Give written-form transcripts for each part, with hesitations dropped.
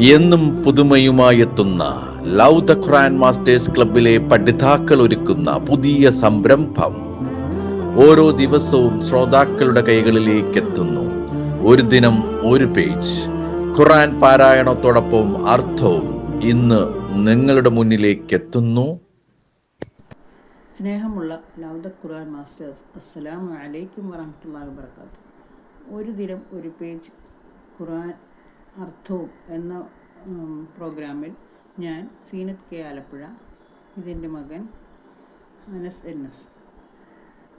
എന്നും പുതുമയുമായെത്തുന്ന love the Quran masters ക്ലബിലെ പഠിതാക്കൾ ഒരുക്കുന്ന പുതിയ സംരംഭം ഓരോ ദിവസവും ശ്രോതാക്കളുടെ കൈകളിലേക്ക് എത്തുന്നു. ഒരു ദിനം ഒരു പേജ് ഖുർആൻ പാരായണത്തോടൊപ്പം അർത്ഥവും ഇന്ന് നിങ്ങളുടെ മുന്നിലേക്ക് എത്തുന്നു. സ്നേഹമുള്ള ലവ് ദ ഖുർആൻ മാസ്റ്റേഴ്സ്, അസ്സലാമു അലൈക്കും വറഹ്മത്തുള്ളാഹി വബറകാതുഹു. ഒരു ദിനം ഒരു പേജ് ഖുർആൻ അർത്ഥവും എന്ന പ്രോഗ്രാമിൽ ഞാൻ സീനത്ത് കെ ആലപ്പുഴ, ഇതിൻ്റെ മകൻ അനസ് എൻ എസ്.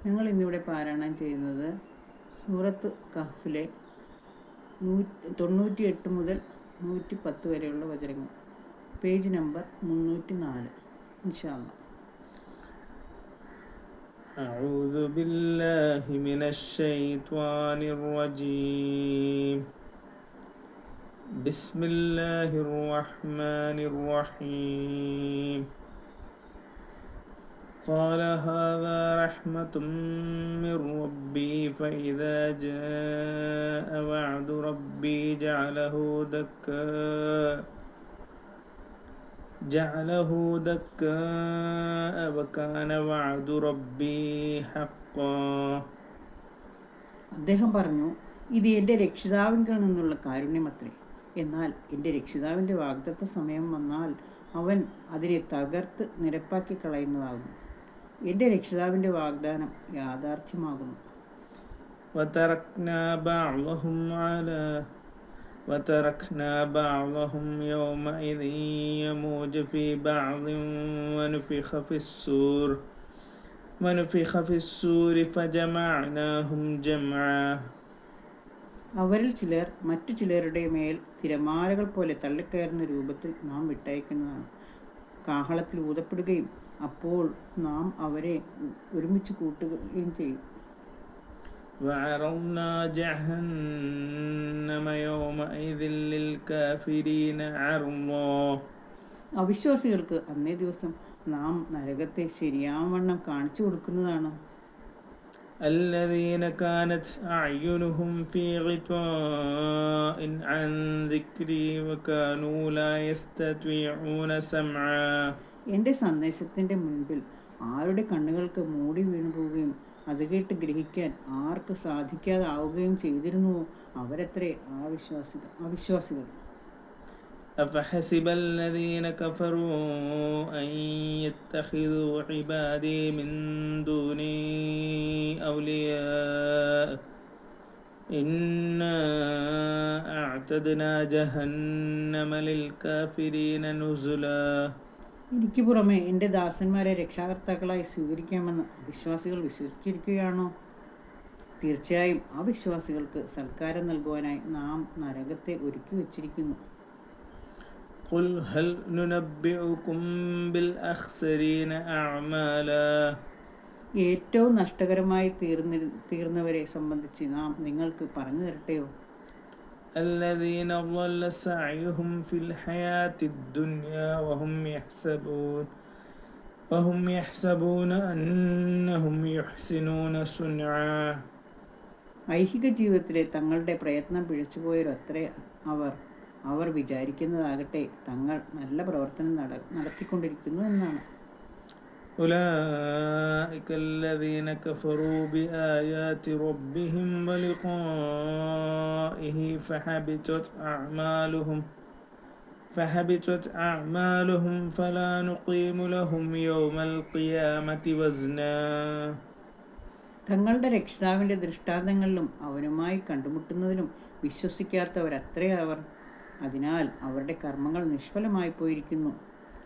ഞങ്ങൾ ഇന്നിവിടെ പാരായണം ചെയ്യുന്നത് സൂറത്ത് കഹ്ഫിലെ 98 മുതൽ 110 വരെയുള്ള വചനങ്ങൾ. Page number 304. ഇൻഷാ അല്ലാഹ്. أعوذ بالله من الشيطان الرجيم. بسم الله الرحمن الرحيم. قال هذا رحمة من ربي فإذا جاء وعد ربي جعله دكاء وكان وعد ربي حقا. അദ്ദേഹം പറഞ്ഞു, ഇത് എൻ്റെ രക്ഷിതാവിങ്കിൽ നിന്നുള്ള കാരുണ്യമത്രേ. എന്നാൽ എൻ്റെ രക്ഷിതാവിൻ്റെ വാഗ്ദത്ത സമയം വന്നാൽ അവൻ അതിനെ തകർത്ത് നിരപ്പാക്കി കളയുന്നതാകുന്നു. എൻ്റെ രക്ഷിതാവിൻ്റെ വാഗ്ദാനം യാഥാർത്ഥ്യമാകുന്നു. وتركنا بعضهم يومئذ يموج في بعض ونفخ في السور فجمعناهم جمعا. അവരിൽ ചിലർ മറ്റു ചിലരുടെ മേൽ തിരമാലകൾ പോലെ തള്ളിക്കയറുന്ന രൂപത്തിൽ നാം വിട്ടയക്കുന്നതാണ്. കാഹളത്തിൽ ഊതപ്പെടുകയും അപ്പോൾ നാം അവരെ ഒരുമിച്ച് കൂട്ടുകയും ചെയ്യും. وعرضنا جهنم يومئذ للكافرين عرضا. അവിശ്വാസികൾക്ക് അന്നേ ദിവസം നാം നരകത്തെ ശരിയാവണ്ണം കാണിച്ചു കൊടുക്കുന്നതാണ്. الذين كانت أعينهم في غطاء عن ذكري وكانوا لا يستطيعون سمعا. എൻ്റെ സന്ദേശത്തിൻ്റെ മുൻപിൽ ആരുടെ കണ്ണുകൾക്ക് മൂടി വീണുപോവുകയും അത് കേട്ട് ഗ്രഹിക്കാൻ ആർക്ക് സാധിക്കാതാവുകയും ചെയ്തിരുന്നുവോ അവരത്രേ അവിശ്വാസികൾ. أفحسب الذين كفروا أن يتخذوا عبادي من دوني أولياء إنا أعتدنا جهنم للكافرين نزلا. എനിക്ക് പുറമെ എൻ്റെ ദാസന്മാരെ രക്ഷാകർത്താക്കളായി സ്വീകരിക്കാമെന്ന് അവിശ്വാസികൾ വിശ്വസിച്ചിരിക്കുകയാണോ? തീർച്ചയായും അവിശ്വാസികൾക്ക് സൽക്കാരം നൽകുവാനായി നാം നരകത്തെ ഒരുക്കി വച്ചിരിക്കുന്നു. قل هل ننبئكم بالأخسرين أعمالا. ഏറ്റവും നഷ്ടകരമായി തീർന്നവരെ സംബന്ധിച്ച് നാം നിങ്ങൾക്ക് പറഞ്ഞു തരട്ടെയോ? الذين ضل سعيهم في الحياة الدنيا وهم يحسبون أنهم يحسنون صنعا. ഐഹിക ജീവിതത്തിലെ തങ്ങളുടെ പ്രയത്നം പിഴച്ചുപോയവരത്രേ അവർ വിചാരിക്കുന്നതാകട്ടെ തങ്ങൾ നല്ല പ്രവർത്തനം നടത്തിക്കൊണ്ടിരിക്കുന്നു എന്നാണ്. أولئك الذين كفروا بآيات ربهم ولقائه فحبطت أعمالهم فلا نقيم لهم يوم القيامة وزنا. തങ്ങളുടെ രക്ഷിതാവിൻ്റെ ദൃഷ്ടാന്തങ്ങളിലും അവനുമായി കണ്ടുമുട്ടുന്നതിലും വിശ്വസിക്കാത്തവരത്രേ അവർ. അതിനാൽ അവരുടെ കർമ്മങ്ങൾ നിഷ്ഫലമായി പോയിരിക്കുന്നു.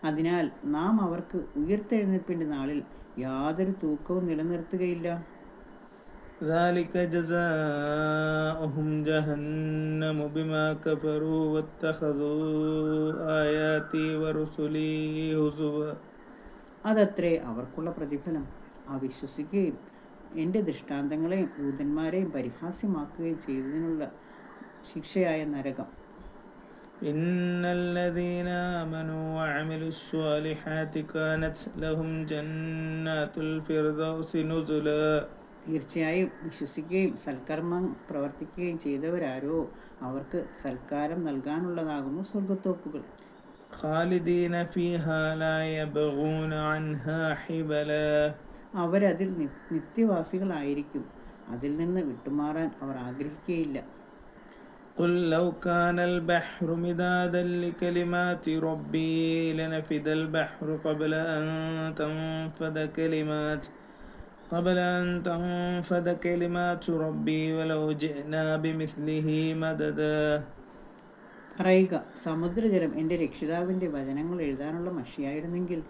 അതിനാൽ നാം അവർക്ക് ഉയർത്തെഴുന്നേൽപ്പിൻ്റെ നാളിൽ യാതൊരു തൂക്കവും നിലനിർത്തുകയില്ല. ذلك جزاؤهم جهنم بما كفروا واتخذوا آياتي ورسلي هزوا. അതത്രേ അവർക്കുള്ള പ്രതിഫലം. അവിശ്വസിക്കുകയും എൻ്റെ ദൃഷ്ടാന്തങ്ങളെയും ദൂതന്മാരെയും പരിഹാസ്യമാക്കുകയും ചെയ്തതിനുള്ള ശിക്ഷയായ നരകം. إن الذين آمنوا وعملوا الصالحات كانت لهم جنات الفردوس نزلا. തീർച്ചയായും വിശ്വസിക്കുകയും സൽക്കർമ്മം പ്രവർത്തിക്കുകയും ചെയ്തവരാരോ അവർക്ക് സൽക്കാരം നൽകാനുള്ളതാകുന്നു സ്വർഗത്തോപ്പുകൾ. خالدين فيها لا يبغون عنها حبلا അവരതിൽ നിത്യവാസികളായിരിക്കും. അതിൽ നിന്ന് വിട്ടുമാറാൻ അവർ ആഗ്രഹിക്കുകയില്ല. قل لو كان البحر مدادا لكلمات ربي لنفد البحر قبل أن تنفد كلمات ربي ولو جئنا بمثله مددا. പറയുക, സമുദ്രജലം എൻ്റെ രക്ഷിതാവിൻ്റെ വചനങ്ങൾ എഴുതാനുള്ള മഷിയായിരുന്നെങ്കിൽ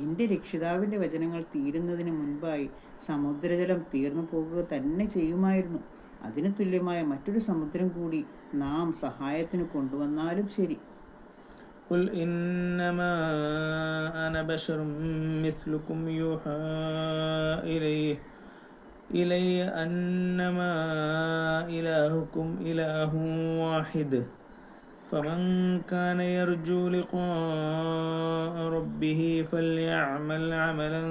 എൻ്റെ രക്ഷിതാവിൻ്റെ വചനങ്ങൾ തീരുന്നതിന് മുൻപായി സമുദ്രജലം തീർന്നു പോകുക തന്നെ ചെയ്യുമായിരുന്നു. അതിന് തുല്യമായ മറ്റൊരു സമുദ്രം കൂടി നാം സഹായത്തിന് കൊണ്ടുവന്നാലും ശരി. قل إنما أنا بشر مثلكم يوحى إلي أنما إلهكم إله واحد فمن كان يرجو لقاء ربه فليعمل عملا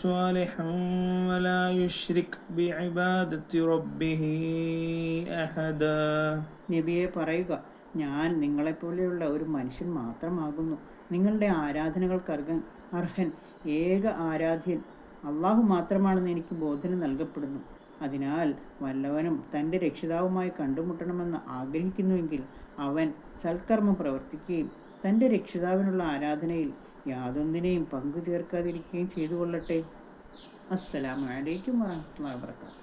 صالحا ولا يشرك بعبادة ربه أحدا. നബിയെ പറയുക, ഞാൻ നിങ്ങളെപ്പോലെയുള്ള ഒരു മനുഷ്യൻ മാത്രമാകുന്നു. നിങ്ങളുടെ ആരാധനകൾക്ക് അർഹൻ ഏക ആരാധ്യൻ അള്ളാഹു മാത്രമാണെന്ന് എനിക്ക് ബോധന നൽകപ്പെടുന്നു. അതിനാൽ വല്ലവനും തൻ്റെ രക്ഷിതാവുമായി കണ്ടുമുട്ടണമെന്ന് ആഗ്രഹിക്കുന്നുവെങ്കിൽ അവൻ സൽക്കർമ്മം പ്രവർത്തിക്കുകയും തൻ്റെ രക്ഷിതാവിനുള്ള ആരാധനയിൽ യാതൊന്നിനെയും പങ്കു ചേർക്കാതിരിക്കുകയും ചെയ്തു കൊള്ളട്ടെ. അസ്സലാമു അലൈക്കും വറഹ്മത്തുള്ളാഹി വബറകാതുഹു.